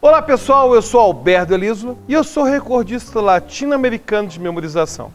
Olá pessoal, eu sou Alberto Eliso e eu sou recordista latino-americano de memorização.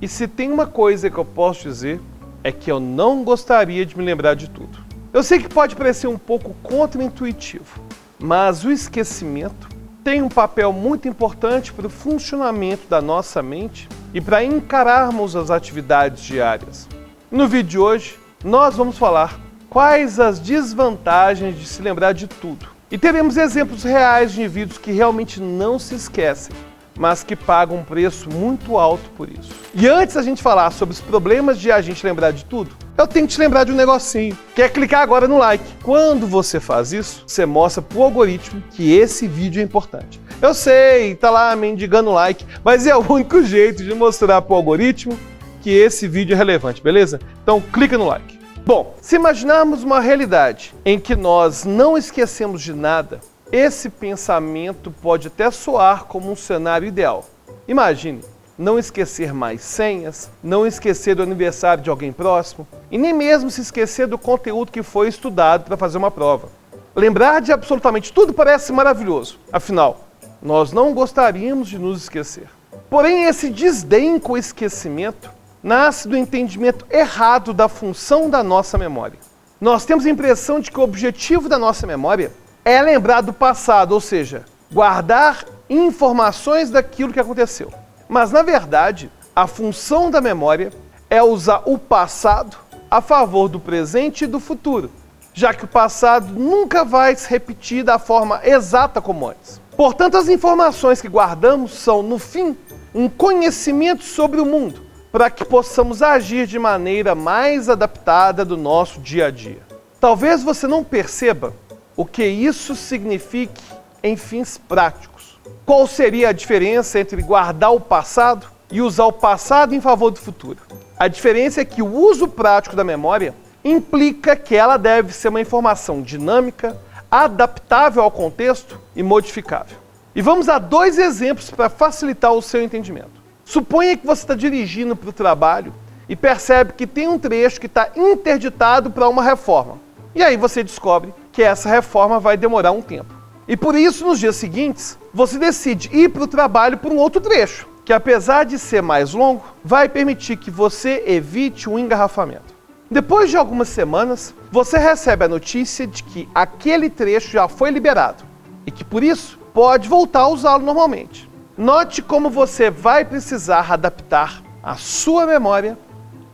E se tem uma coisa que eu posso dizer, é que eu não gostaria de me lembrar de tudo. Eu sei que pode parecer um pouco contra-intuitivo, mas o esquecimento tem um papel muito importante para o funcionamento da nossa mente e para encararmos as atividades diárias. No vídeo de hoje, nós vamos falar quais as desvantagens de se lembrar de tudo. E teremos exemplos reais de indivíduos que realmente não se esquecem, mas que pagam um preço muito alto por isso. E antes da gente falar sobre os problemas de a gente lembrar de tudo, eu tenho que te lembrar de um negocinho, que é clicar agora no like. Quando você faz isso, você mostra pro algoritmo que esse vídeo é importante. Eu sei, tá lá mendigando like, mas é o único jeito de mostrar pro algoritmo que esse vídeo é relevante, beleza? Então clica no like. Bom, se imaginarmos uma realidade em que nós não esquecemos de nada, esse pensamento pode até soar como um cenário ideal. Imagine não esquecer mais senhas, não esquecer do aniversário de alguém próximo e nem mesmo se esquecer do conteúdo que foi estudado para fazer uma prova. Lembrar de absolutamente tudo parece maravilhoso, afinal, nós não gostaríamos de nos esquecer. Porém, esse desdém com o esquecimento nasce do entendimento errado da função da nossa memória. Nós temos a impressão de que o objetivo da nossa memória é lembrar do passado, ou seja, guardar informações daquilo que aconteceu. Mas, na verdade, a função da memória é usar o passado a favor do presente e do futuro, já que o passado nunca vai se repetir da forma exata como antes. Portanto, as informações que guardamos são, no fim, um conhecimento sobre o mundo, para que possamos agir de maneira mais adaptada do nosso dia a dia. Talvez você não perceba o que isso signifique em fins práticos. Qual seria a diferença entre guardar o passado e usar o passado em favor do futuro? A diferença é que o uso prático da memória implica que ela deve ser uma informação dinâmica, adaptável ao contexto e modificável. E vamos a dois exemplos para facilitar o seu entendimento. Suponha que você está dirigindo para o trabalho e percebe que tem um trecho que está interditado para uma reforma. E aí você descobre que essa reforma vai demorar um tempo. E por isso, nos dias seguintes, você decide ir para o trabalho por um outro trecho, que apesar de ser mais longo, vai permitir que você evite um engarrafamento. Depois de algumas semanas, você recebe a notícia de que aquele trecho já foi liberado e que por isso pode voltar a usá-lo normalmente. Note como você vai precisar adaptar a sua memória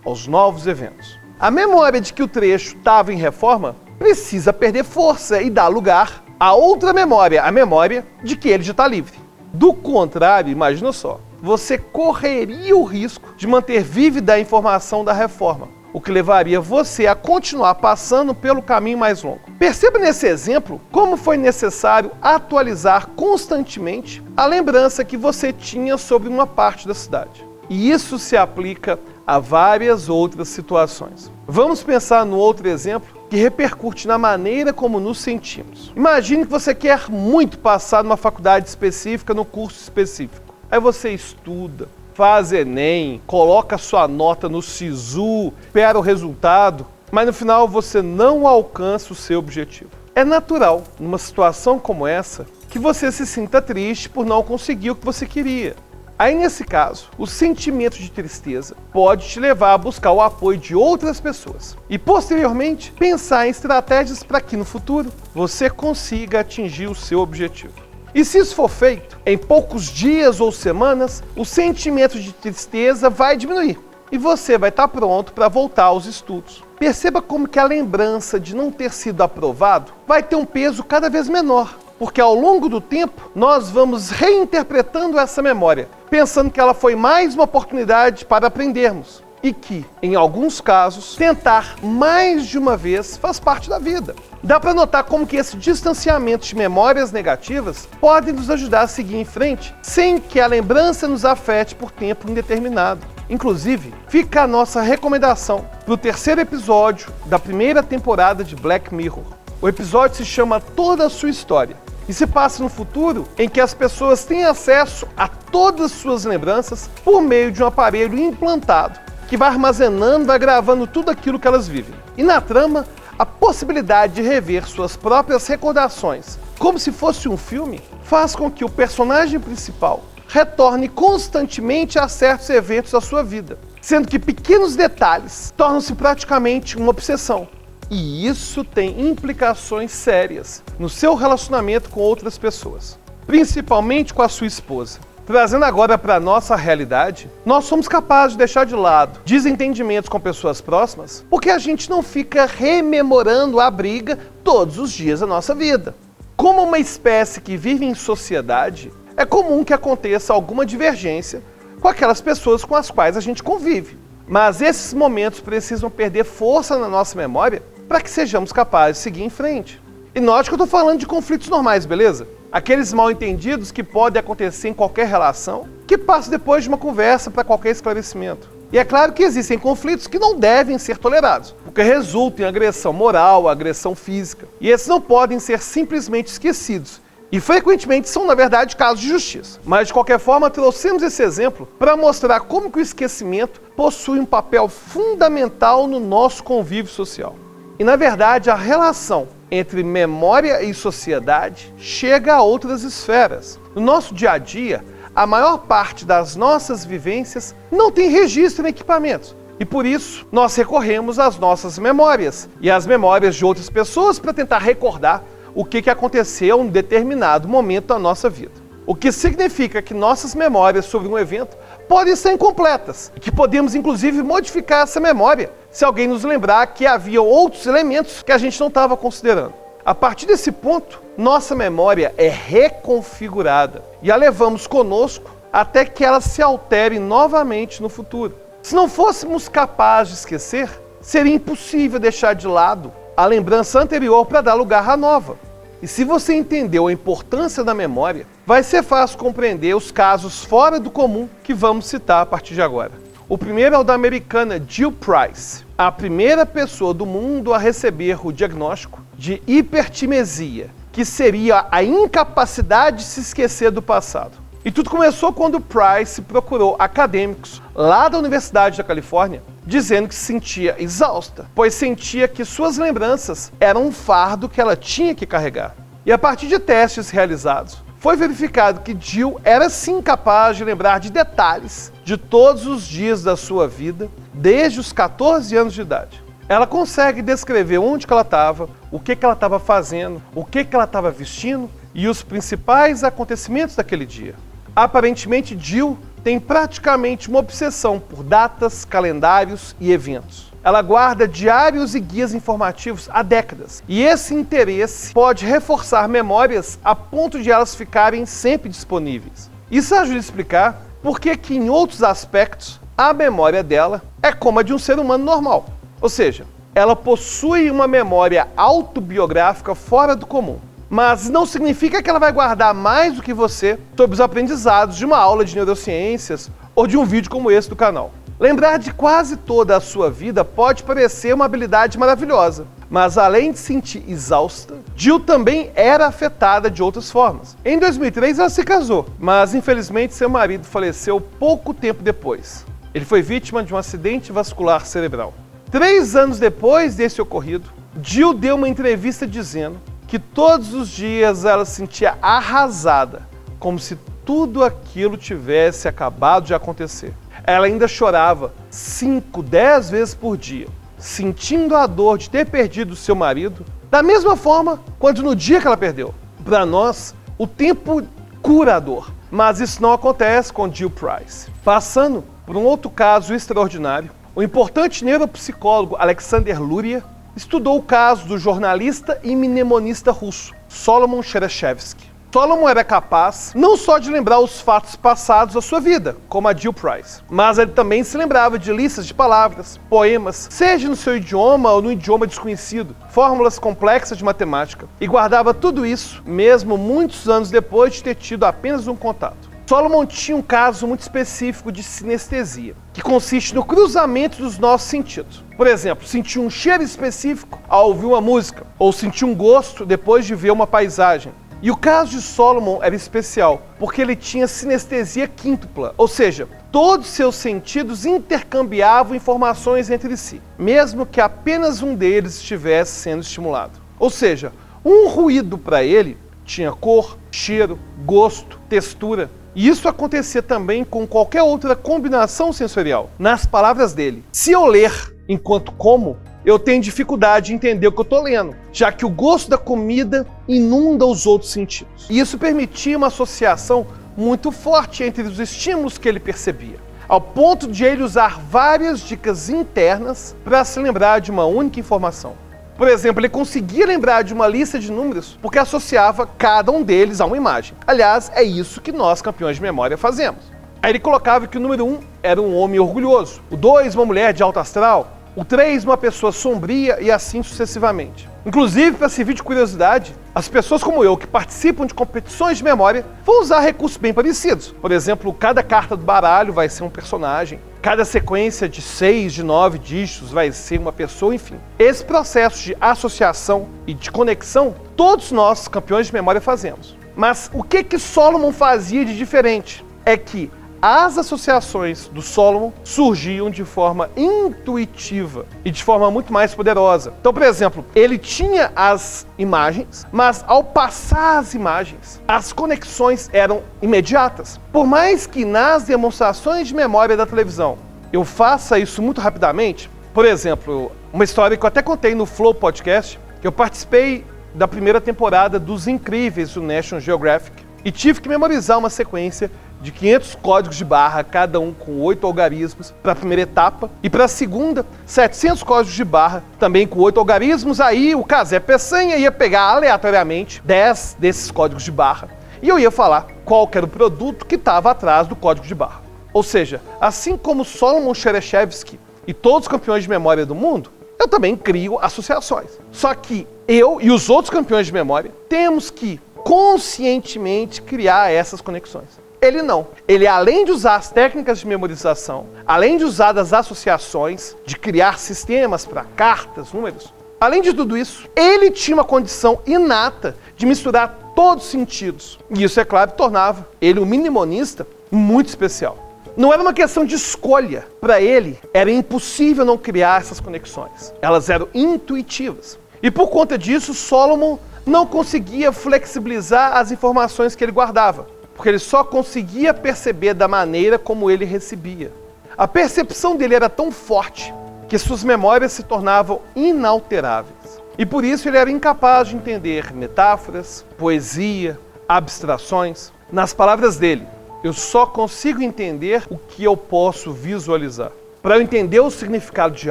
aos novos eventos. A memória de que o trecho estava em reforma precisa perder força e dar lugar a outra memória, a memória de que ele já está livre. Do contrário, imagina só, você correria o risco de manter vívida a informação da reforma, o que levaria você a continuar passando pelo caminho mais longo. Perceba nesse exemplo como foi necessário atualizar constantemente a lembrança que você tinha sobre uma parte da cidade. E isso se aplica a várias outras situações. Vamos pensar no outro exemplo que repercute na maneira como nos sentimos. Imagine que você quer muito passar numa faculdade específica, no curso específico. Aí você estuda, faz Enem, coloca sua nota no SISU, espera o resultado, mas no final você não alcança o seu objetivo. É natural, numa situação como essa, que você se sinta triste por não conseguir o que você queria. Aí, nesse caso, o sentimento de tristeza pode te levar a buscar o apoio de outras pessoas e, posteriormente, pensar em estratégias para que, no futuro, você consiga atingir o seu objetivo. E se isso for feito, em poucos dias ou semanas, o sentimento de tristeza vai diminuir e você vai estar pronto para voltar aos estudos. Perceba como que a lembrança de não ter sido aprovado vai ter um peso cada vez menor, porque ao longo do tempo nós vamos reinterpretando essa memória, pensando que ela foi mais uma oportunidade para aprendermos e que, em alguns casos, tentar mais de uma vez faz parte da vida. Dá para notar como que esse distanciamento de memórias negativas pode nos ajudar a seguir em frente sem que a lembrança nos afete por tempo indeterminado. Inclusive, fica a nossa recomendação para o terceiro episódio da primeira temporada de Black Mirror. O episódio se chama Toda a Sua História e se passa no futuro em que as pessoas têm acesso a todas as suas lembranças por meio de um aparelho implantado que vai armazenando, vai gravando tudo aquilo que elas vivem. E na trama, A possibilidade de rever suas próprias recordações, como se fosse um filme, faz com que o personagem principal retorne constantemente a certos eventos da sua vida, sendo que pequenos detalhes tornam-se praticamente uma obsessão. E isso tem implicações sérias no seu relacionamento com outras pessoas, principalmente com a sua esposa. Trazendo agora para a nossa realidade, nós somos capazes de deixar de lado desentendimentos com pessoas próximas porque a gente não fica rememorando a briga todos os dias da nossa vida. Como uma espécie que vive em sociedade, é comum que aconteça alguma divergência com aquelas pessoas com as quais a gente convive. Mas esses momentos precisam perder força na nossa memória para que sejamos capazes de seguir em frente. E note que eu estou falando de conflitos normais, beleza? Aqueles mal-entendidos que podem acontecer em qualquer relação, que passam depois de uma conversa para qualquer esclarecimento. E é claro que existem conflitos que não devem ser tolerados, porque resultam em agressão moral, agressão física. E esses não podem ser simplesmente esquecidos. E frequentemente são, na verdade, casos de justiça. Mas, de qualquer forma, trouxemos esse exemplo para mostrar como que o esquecimento possui um papel fundamental no nosso convívio social. E, na verdade, a relação entre memória e sociedade chega a outras esferas. No nosso dia a dia, a maior parte das nossas vivências não tem registro em equipamentos. E por isso, nós recorremos às nossas memórias e às memórias de outras pessoas para tentar recordar o que aconteceu em um determinado momento da nossa vida. O que significa que nossas memórias sobre um evento podem ser incompletas e que podemos, inclusive, modificar essa memória se alguém nos lembrar que havia outros elementos que a gente não estava considerando. A partir desse ponto, nossa memória é reconfigurada e a levamos conosco até que ela se altere novamente no futuro. Se não fôssemos capazes de esquecer, seria impossível deixar de lado a lembrança anterior para dar lugar à nova. E se você entendeu a importância da memória, vai ser fácil compreender os casos fora do comum que vamos citar a partir de agora. O primeiro é o da americana Jill Price, a primeira pessoa do mundo a receber o diagnóstico de hipertimesia, que seria a incapacidade de se esquecer do passado. E tudo começou quando Price procurou acadêmicos lá da Universidade da Califórnia, dizendo que se sentia exausta, pois sentia que suas lembranças eram um fardo que ela tinha que carregar. E a partir de testes realizados, foi verificado que Jill era sim capaz de lembrar de detalhes de todos os dias da sua vida, desde os 14 anos de idade. Ela consegue descrever onde que ela estava, o que ela estava fazendo, o que ela estava vestindo e os principais acontecimentos daquele dia. Aparentemente, Jill tem praticamente uma obsessão por datas, calendários e eventos. Ela guarda diários e guias informativos há décadas. E esse interesse pode reforçar memórias a ponto de elas ficarem sempre disponíveis. Isso ajuda a explicar por que em outros aspectos, a memória dela é como a de um ser humano normal. Ou seja, ela possui uma memória autobiográfica fora do comum. Mas não significa que ela vai guardar mais do que você sobre os aprendizados de uma aula de neurociências ou de um vídeo como esse do canal. Lembrar de quase toda a sua vida pode parecer uma habilidade maravilhosa, mas além de se sentir exausta, Jill também era afetada de outras formas. Em 2003 ela se casou, mas infelizmente seu marido faleceu pouco tempo depois. Ele foi vítima de um acidente vascular cerebral. 3 anos depois desse ocorrido, Jill deu uma entrevista dizendo que todos os dias ela se sentia arrasada, como se tudo aquilo tivesse acabado de acontecer. Ela ainda chorava 5, 10 vezes por dia, sentindo a dor de ter perdido seu marido, da mesma forma quanto no dia que ela perdeu. Para nós, o tempo cura a dor, mas isso não acontece com Jill Price. Passando por um outro caso extraordinário, o importante neuropsicólogo Alexander Luria estudou o caso do jornalista e mnemonista russo Solomon Chereshevsky. Solomon era capaz não só de lembrar os fatos passados da sua vida, como a Jill Price, mas ele também se lembrava de listas de palavras, poemas, seja no seu idioma ou no idioma desconhecido, fórmulas complexas de matemática, e guardava tudo isso, mesmo muitos anos depois de ter tido apenas um contato. Solomon tinha um caso muito específico de sinestesia, que consiste no cruzamento dos nossos sentidos. Por exemplo, sentir um cheiro específico ao ouvir uma música, ou sentir um gosto depois de ver uma paisagem. E o caso de Solomon era especial, porque ele tinha sinestesia quíntupla, ou seja, todos seus sentidos intercambiavam informações entre si, mesmo que apenas um deles estivesse sendo estimulado. Ou seja, um ruído para ele tinha cor, cheiro, gosto, textura. E isso acontecia também com qualquer outra combinação sensorial. Nas palavras dele, se eu ler enquanto como, eu tenho dificuldade em entender o que eu estou lendo, já que o gosto da comida inunda os outros sentidos. E isso permitia uma associação muito forte entre os estímulos que ele percebia, ao ponto de ele usar várias dicas internas para se lembrar de uma única informação. Por exemplo, ele conseguia lembrar de uma lista de números porque associava cada um deles a uma imagem. Aliás, é isso que nós, campeões de memória, fazemos. Aí ele colocava que o número 1 era um homem orgulhoso, o 2 uma mulher de alto astral, o 3 uma pessoa sombria e assim sucessivamente. Inclusive, para servir de curiosidade, as pessoas como eu que participam de competições de memória vão usar recursos bem parecidos. Por exemplo, cada carta do baralho vai ser um personagem, cada sequência de 6, de 9 dígitos vai ser uma pessoa, enfim. Esse processo de associação e de conexão, todos nós, campeões de memória, fazemos. Mas o que Solomon fazia de diferente? É que as associações do Solomon surgiam de forma intuitiva e de forma muito mais poderosa. Então, por exemplo, ele tinha as imagens, mas ao passar as imagens, as conexões eram imediatas. Por mais que nas demonstrações de memória da televisão eu faça isso muito rapidamente, por exemplo, uma história que eu até contei no Flow Podcast, que eu participei da primeira temporada dos Incríveis do National Geographic e tive que memorizar uma sequência de 500 códigos de barra, cada um com 8 algarismos, para a primeira etapa. E para a segunda, 700 códigos de barra, também com 8 algarismos. Aí o Casé Peçanha ia pegar aleatoriamente 10 desses códigos de barra. E eu ia falar qual que era o produto que estava atrás do código de barra. Ou seja, assim como Solomon Chereshevsky e todos os campeões de memória do mundo, eu também crio associações. Só que eu e os outros campeões de memória temos que conscientemente criar essas conexões. Ele não. Ele, além de usar as técnicas de memorização, além de usar as associações, de criar sistemas para cartas, números, além de tudo isso, ele tinha uma condição inata de misturar todos os sentidos. E isso, é claro, tornava ele um mnemonista muito especial. Não era uma questão de escolha. Para ele, era impossível não criar essas conexões. Elas eram intuitivas. E por conta disso, Solomon não conseguia flexibilizar as informações que ele guardava, porque ele só conseguia perceber da maneira como ele recebia. A percepção dele era tão forte que suas memórias se tornavam inalteráveis. E por isso ele era incapaz de entender metáforas, poesia, abstrações. Nas palavras dele, eu só consigo entender o que eu posso visualizar. Para eu entender o significado de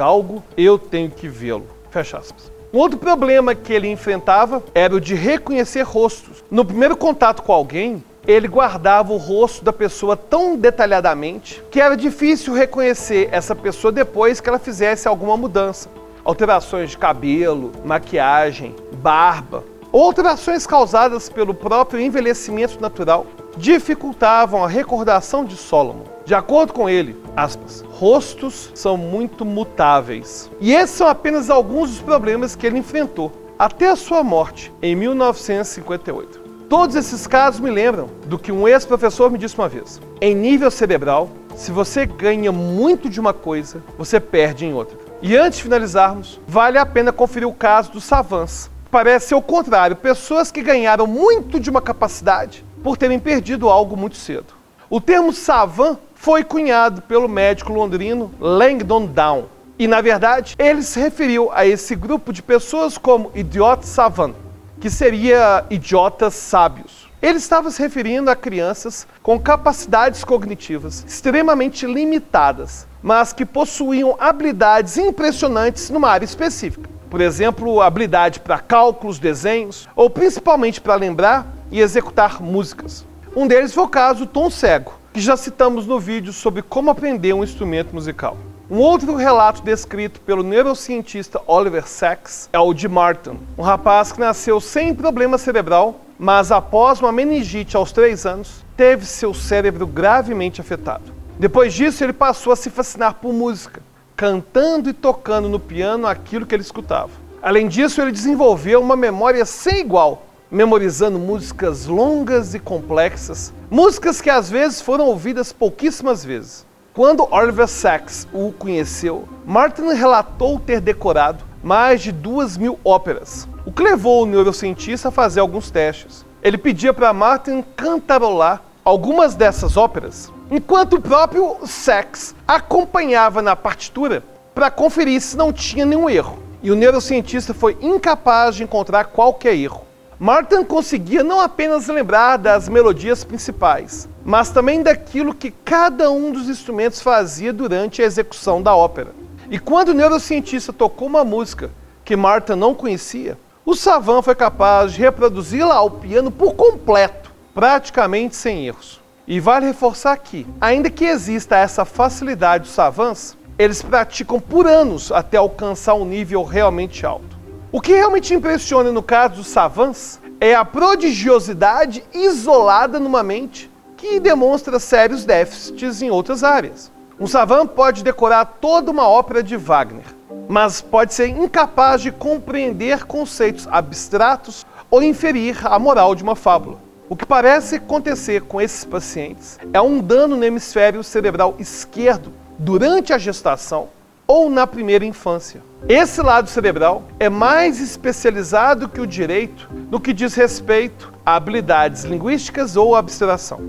algo, eu tenho que vê-lo. Fecha aspas. Um outro problema que ele enfrentava era o de reconhecer rostos. No primeiro contato com alguém, ele guardava o rosto da pessoa tão detalhadamente que era difícil reconhecer essa pessoa depois que ela fizesse alguma mudança. Alterações de cabelo, maquiagem, barba, ou alterações causadas pelo próprio envelhecimento natural dificultavam a recordação de Solomon. De acordo com ele, aspas, rostos são muito mutáveis. E esses são apenas alguns dos problemas que ele enfrentou até a sua morte em 1958. Todos esses casos me lembram do que um ex-professor me disse uma vez. Em nível cerebral, se você ganha muito de uma coisa, você perde em outra. E antes de finalizarmos, vale a pena conferir o caso dos savants. Parece ser o contrário, pessoas que ganharam muito de uma capacidade por terem perdido algo muito cedo. O termo savant foi cunhado pelo médico londrino Langdon Down. E, na verdade, ele se referiu a esse grupo de pessoas como idiot savant, que seria idiotas sábios. Ele estava se referindo a crianças com capacidades cognitivas extremamente limitadas, mas que possuíam habilidades impressionantes numa área específica. Por exemplo, habilidade para cálculos, desenhos, ou principalmente para lembrar e executar músicas. Um deles foi o caso do Tom Cego, que já citamos no vídeo sobre como aprender um instrumento musical. Um outro relato descrito pelo neurocientista Oliver Sacks é o de Martin, um rapaz que nasceu sem problema cerebral, mas após uma meningite aos 3 anos, teve seu cérebro gravemente afetado. Depois disso, ele passou a se fascinar por música, cantando e tocando no piano aquilo que ele escutava. Além disso, ele desenvolveu uma memória sem igual memorizando músicas longas e complexas, músicas que às vezes foram ouvidas pouquíssimas vezes. Quando Oliver Sacks o conheceu, Martin relatou ter decorado mais de 2.000 óperas, o que levou o neurocientista a fazer alguns testes. Ele pedia para Martin cantarolar algumas dessas óperas, enquanto o próprio Sacks acompanhava na partitura para conferir se não tinha nenhum erro. E o neurocientista foi incapaz de encontrar qualquer erro. Martin conseguia não apenas lembrar das melodias principais, mas também daquilo que cada um dos instrumentos fazia durante a execução da ópera. E quando o neurocientista tocou uma música que Martin não conhecia, o savant foi capaz de reproduzi-la ao piano por completo, praticamente sem erros. E vale reforçar que, ainda que exista essa facilidade dos savants, eles praticam por anos até alcançar um nível realmente alto. O que realmente impressiona no caso dos savants é a prodigiosidade isolada numa mente que demonstra sérios déficits em outras áreas. Um savant pode decorar toda uma ópera de Wagner, mas pode ser incapaz de compreender conceitos abstratos ou inferir a moral de uma fábula. O que parece acontecer com esses pacientes é um dano no hemisfério cerebral esquerdo durante a gestação ou na primeira infância. Esse lado cerebral é mais especializado que o direito no que diz respeito a habilidades linguísticas ou abstração.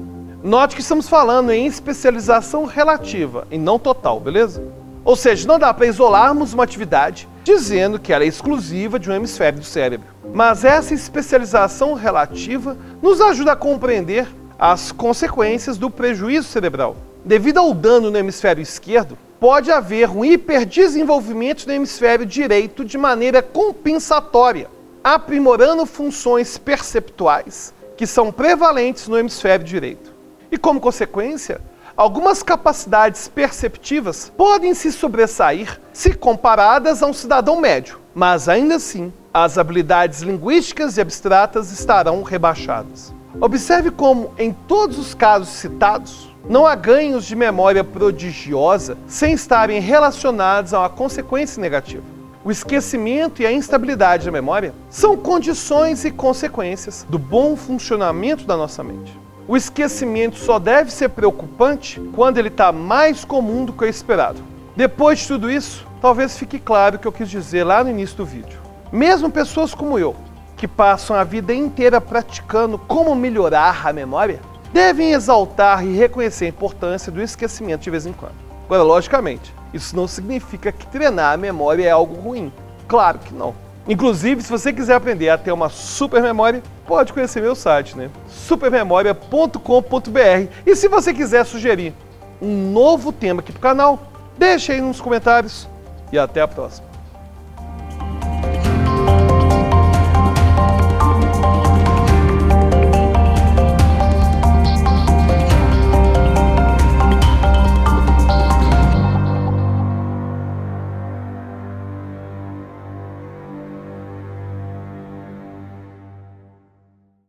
Note que estamos falando em especialização relativa e não total, beleza? Ou seja, não dá para isolarmos uma atividade dizendo que ela é exclusiva de um hemisfério do cérebro. Mas essa especialização relativa nos ajuda a compreender as consequências do prejuízo cerebral. Devido ao dano no hemisfério esquerdo, pode haver um hiperdesenvolvimento no hemisfério direito de maneira compensatória, aprimorando funções perceptuais que são prevalentes no hemisfério direito. E como consequência, algumas capacidades perceptivas podem se sobressair se comparadas a um cidadão médio, mas ainda assim, as habilidades linguísticas e abstratas estarão rebaixadas. Observe como, em todos os casos citados, não há ganhos de memória prodigiosa sem estarem relacionados a uma consequência negativa. O esquecimento e a instabilidade da memória são condições e consequências do bom funcionamento da nossa mente. O esquecimento só deve ser preocupante quando ele está mais comum do que o esperado. Depois de tudo isso, talvez fique claro o que eu quis dizer lá no início do vídeo. Mesmo pessoas como eu, que passam a vida inteira praticando como melhorar a memória, devem exaltar e reconhecer a importância do esquecimento de vez em quando. Agora, logicamente, isso não significa que treinar a memória é algo ruim. Claro que não. Inclusive, se você quiser aprender a ter uma super memória, pode conhecer meu site, né? supermemoria.com.br. E se você quiser sugerir um novo tema aqui pro canal, deixa aí nos comentários. E até a próxima.